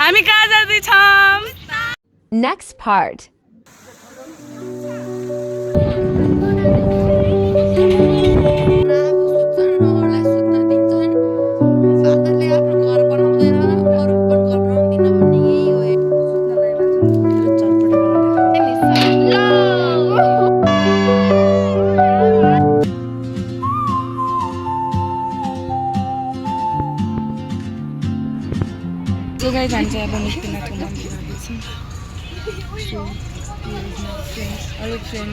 हामी कहाँ जाँदैछौँ? Next part. So guys, हामी चाहिँ अब मुक्तिनाथको मन्दिर जाँदैछौँ। Hello friend.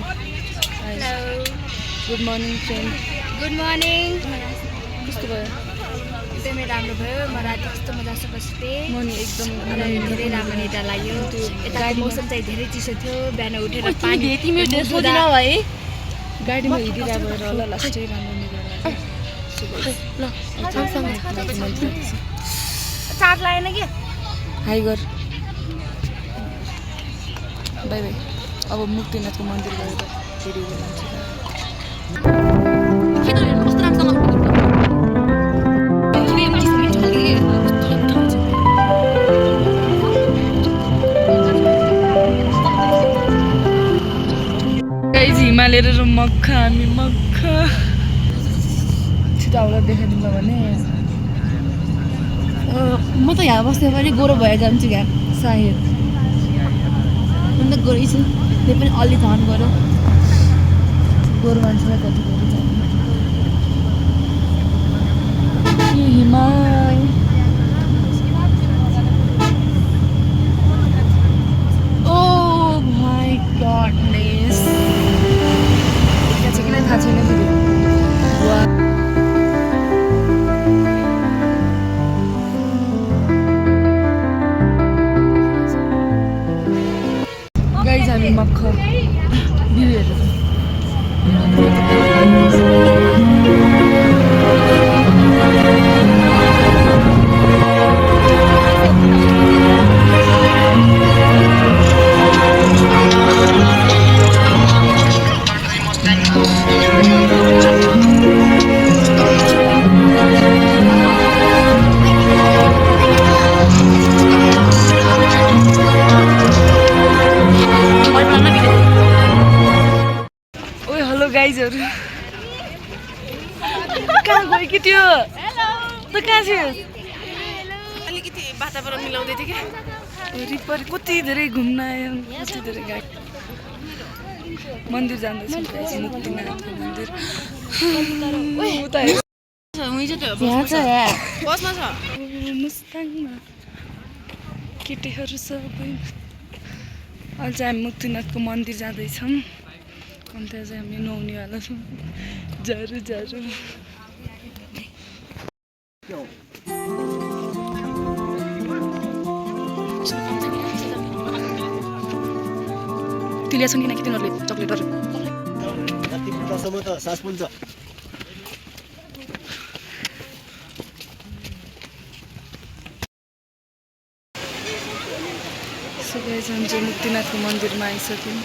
Hello. Good morning friend. Good morning. कस्तो भयो? एकदमै राम्रो भयो। म राति कस्तो मजासँग सुतेँ। म नि एकदम मलाई धेरै राम्रो निद्रा लाग्यो। यताको मौसम चाहिँ धेरै चिसो थियो। बिहान उठेर पानी तिमी सोधिन है गाडीमा हिँडिरहेको भएर होला लास्टै राम्रो निद्रा लाग्यो। चार्ज लागेन के? हाई गर बाई बाई। अब मुक्तिनाथको मन्दिर गएर फेरि जान्छु। गाइज हिमालय र मक्खा हामी मक्खा छिटो आउला देखाइदिनु भने म त यहाँ बस्ने पनि गोरो भएर जान्छु क्या सायद। म त गोरै छु, त्यही पनि अलि झन् गोरो। गोरु मान्छेलाई कति गोरु जाने हिमाल। ओ माई गडनेस त्यहाँ छ किन थाहा छैन फेरि। गाइज हामी मक्खर बिउहरू गाइजहरु कहाँ गयो कि त्यो? त कहाँ छ? अलिकति वातावरण मिलाउँदै थियो क्या वरिपरि कति धेरै घुम्न आयो। कति धेरै गाई मन्दिर जाँदैछौँ गाइज मुक्तिनाथको मन्दिर। मुस्ताङमा केटीहरू सबै अहिले चाहिँ हामी मुक्तिनाथको मन्दिर जाँदैछौँ। अन्त चाहिँ हामी नुहाउनेवाला छौँ। जारू जारू तिलिया छन् किनकि तिनीहरूले चक्लेटहरू सबै हामी चाहिँ मुक्तिनाथको मन्दिरमा आइसक्यौँ।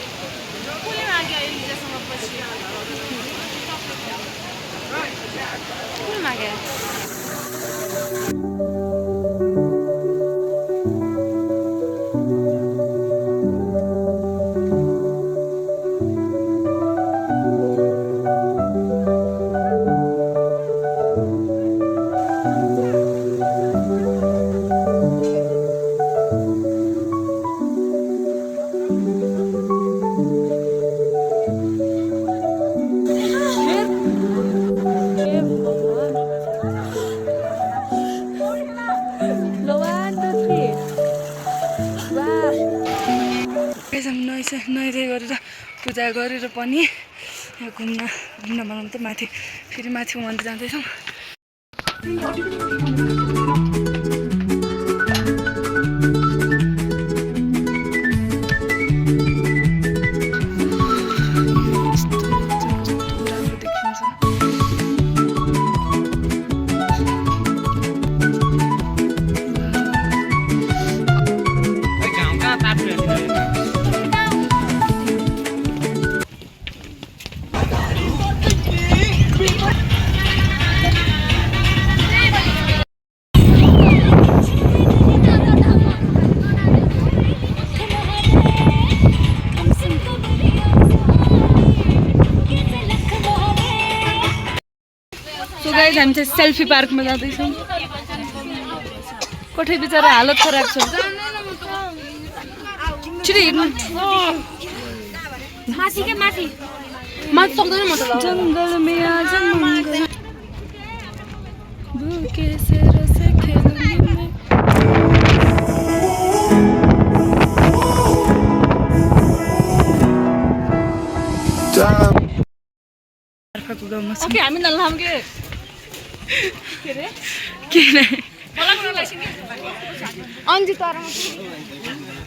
कुन मागे? नुहाइधुवाइ गरेर पूजा गरेर पनि यहाँ घुम्न बनाउनु त माथि फेरि माथिको मन्दिर जाँदैछौँ। हामी चाहिँ सेल्फी पार्कमा जाँदैछौँ कोठे बिचरा हालत खराब छ छिटो हिँड्नु माथि के माथि माथि सक्दैन म त जंगल में आज मंगल भूखे से रस खेलूंगी मैं अर्काको गाउँमा छौँ ओके हामी नलाम के रे के रे अन्जी तर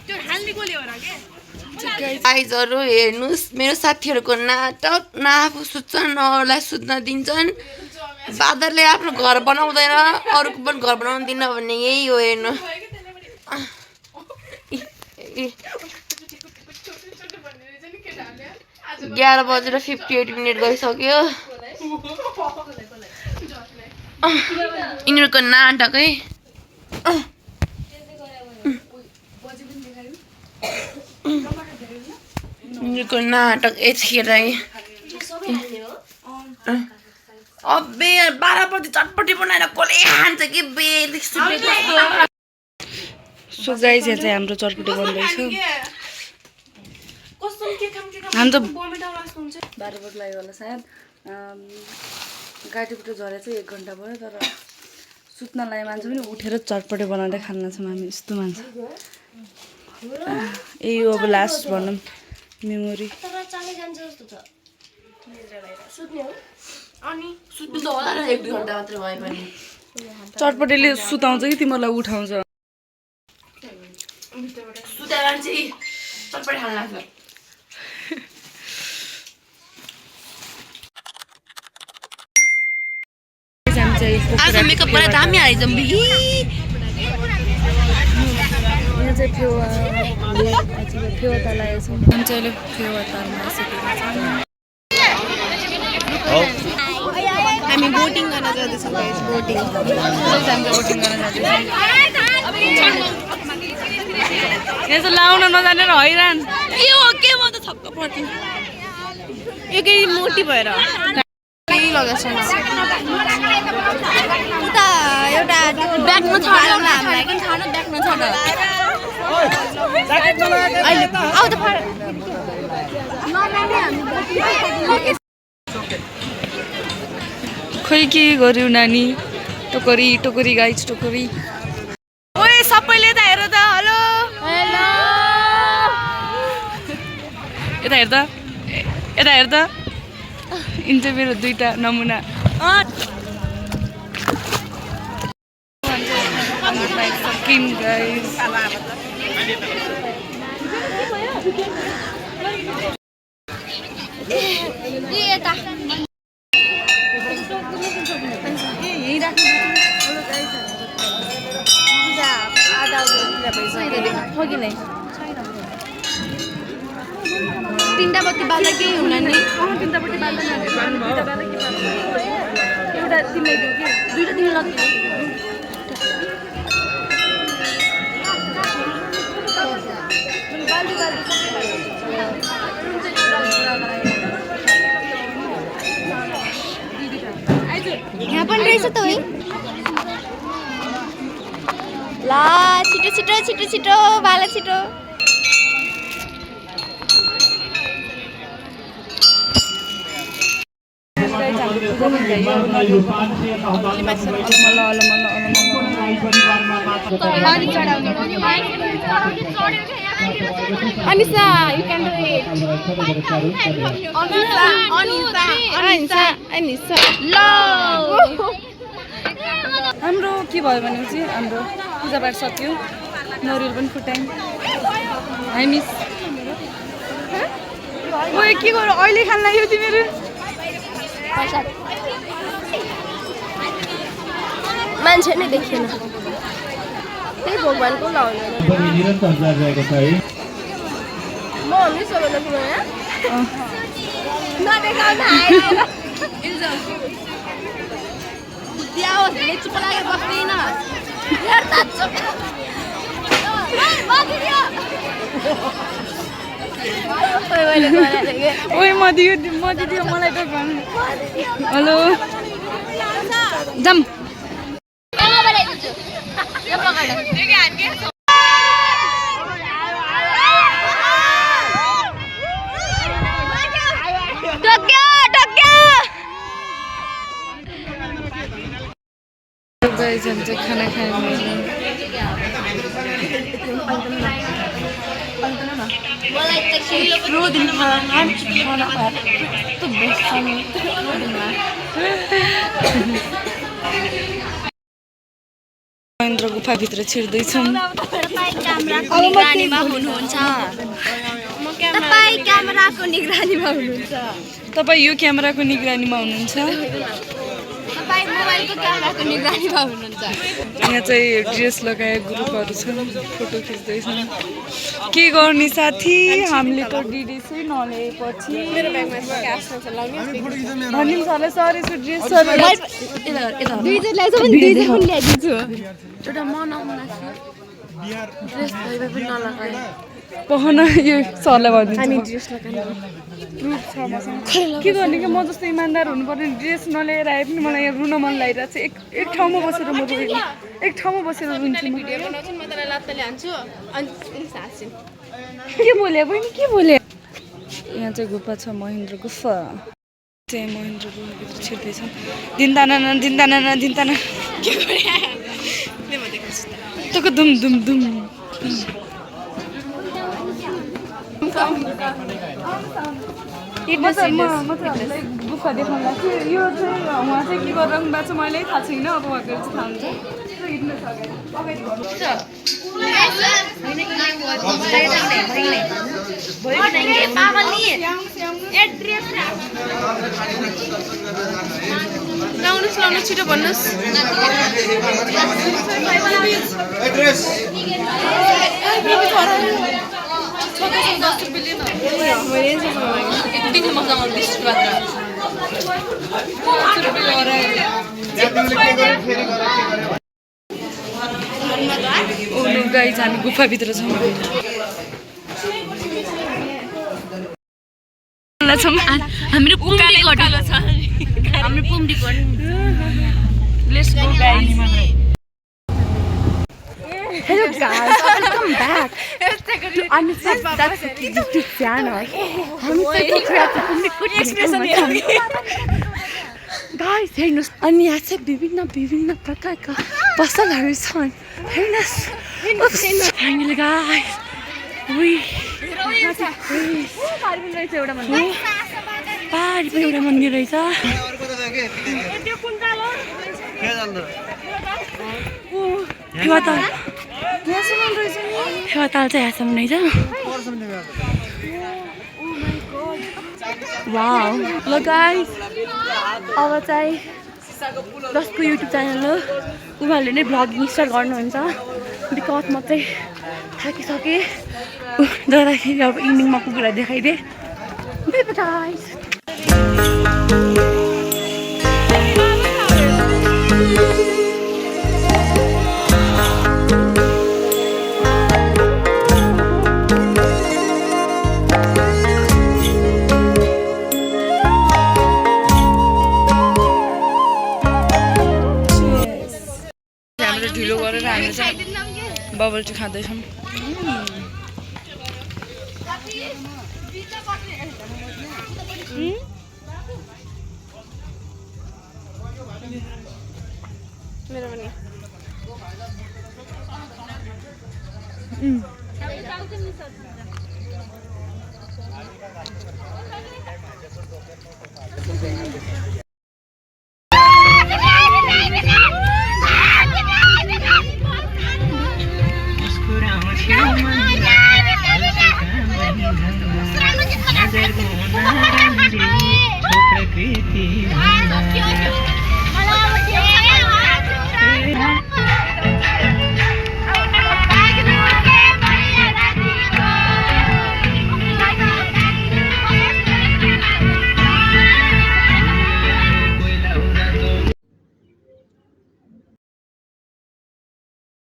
त्यो हाल्ने गोली हो र के गाइजहरू हेर्नुहोस् मेरो साथीहरूको नाटक न आफू सुत्छन् न अरूलाई सुत्न दिन्छन् बादरले आफ्नो घर बनाउँदैन अरूको पनि घर बनाउनु दिन्न भन्ने यही हो हेर्नु 11:58 गइसक्यो यिनीहरूको नाटकै यिनीहरूको नाटक यतिखेरै अबे 12 बजी चटपटी बनाएर कसले खान्छ कि बे सो गाइस यहाँ चाहिँ हाम्रो चटपटी बन्दैछ हामी त 12 बजी लाग्यो होला सायद गाडीबाट झरे चाहिँ 1 घन्टा भयो तर सुत्नलाई मान्छे पनि उठेर चटपटी बनाउँदै खान छौँ हामी यस्तो मान्छे यही हो अब लास्ट भनौँ मेमोरी चटपटीले सुताउँछ कि तिमीहरूलाई उठाउँछ आज मेकअप गरेर दामी हालिदिउँ बि यहाँ चाहिँ फेवा तालाएको छौँ हामी चाहिँ अहिले फेवा तालमा आइसकेको छौँ हामी बोटिङ गर्न जाँदैछौँ गाइस बोटिङ यहाँ चाहिँ लाउन नजानेर हैरान के हो के म त छक्क पर्छु एकै मोटी भएर केही लगाएको छैन उता एउटा ब्यागमा छ हामीलाई पनि थाहा न ब्यागमा छ अहिले आउ त खोइ के गर्यो नानी टोकरी टोकरी गाइस टोकरी ओए सबैले त हेर त हेलो हेलो यता हेर त यता हेर त यिन चाहिँ मेरो 2टा नमुना सकिन गाइस तीनटा बत्ती बाल्दा केही हुन नि तीनटा बत्ती बाल्दैन एउटा तिमीलाई दियो कि 2टा तिमी लग्यो यहाँ पनि रहेछ त है ला छिटो छिटो छिटो छिटो बाला छिटो Anissa, you can do it. Anissa. हाम्रो के भयो भने चाहिँ हाम्रो पूजापाठ सक्यो नरिवल पनि फुटायौँ हाई मिस ओए के गर्यो अहिले खान लाग्यो तिमीहरू मान्छे नै देखिएन त्यही भगवानको लाउने निरन्तर जागिरहेको छ है म हामी सबैलाई पुऱ्याए नदेखाउन आएर बुद्धियाओस् ले चुप लागेर बस्दैन हेर त चुप ओए म दियो मलाई त भन हेलो जाम गाइस हम चाहिँ खाना खायौँ महेन्द्र गुफाभित्र छिर्दैछौँ तपाईँ यो क्यामेराको निगरानीमा हुनुहुन्छ यहाँ चाहिँ ड्रेस लगाए ग्रुपहरू छन् फोटो खिच्दैछन् के गर्ने साथी हामीले त डिडिसै नल्याएपछि भनिम सरलाई सर यसको ड्रेस एउटा मन आउनु लाग्छ ड्रेस भए पनि नलगाए पहना यो सरलाई भनिदिन्छु के गर्ने कि म जस्तो इमान्दार हुनु पर्ने ड्रेस नल्याएर आए पनि मलाई यहाँ रुन मन लागिरहेको छ एक ठाउँमा बसेर म रुन्छु एक ठाउँमा बसेर रुन्छु के बोले बहिनी के बोले यहाँ चाहिँ गुफा छ महेन्द्र गुफा चाहिँ महेन्द्र गुफाभित्र छिर्दैछ दिनताना के गरे दुम दुम दुम गुफा देखाउनु लाग्छ यो चाहिँ उहाँ चाहिँ के गरेर भएको छ मैले थाहा छैन अब उहाँको चाहिँ थाहा हुन्छ छिटो भन्नुहोस् गाइस हामी गुफाभित्र छौँ हामीले पुम्डी घटेको छ हामीले पुम्डी let's go guys Hello guys, welcome back to Anusha's YouTube channel. Guys, हेर्नुहोस् अनि यहाँ चाहिँ विभिन्न प्रकारका पसलहरू छन् हेर्नुहोस् हामीले गाइस पाहाडी पनि एउटा मन्दिर रहेछ फेवाताल चाहिँ यहाँसम्म रहेछ वाउ ल गाइस अब चाहिँ जसको युट्युब च्यानल हो उहाँहरूले नै भ्लगिङ स्टार्ट गर्नुहुन्छ बिकज म चाहिँ थाकिसकेँ जाँदाखेरि अब इभिनिङमा कुकुरलाई देखाइदिएँ बाइ बाइ गाइस ढिलो गरेर हामी चाहिँ बबल टी खाँदैछौँ मेरो पनि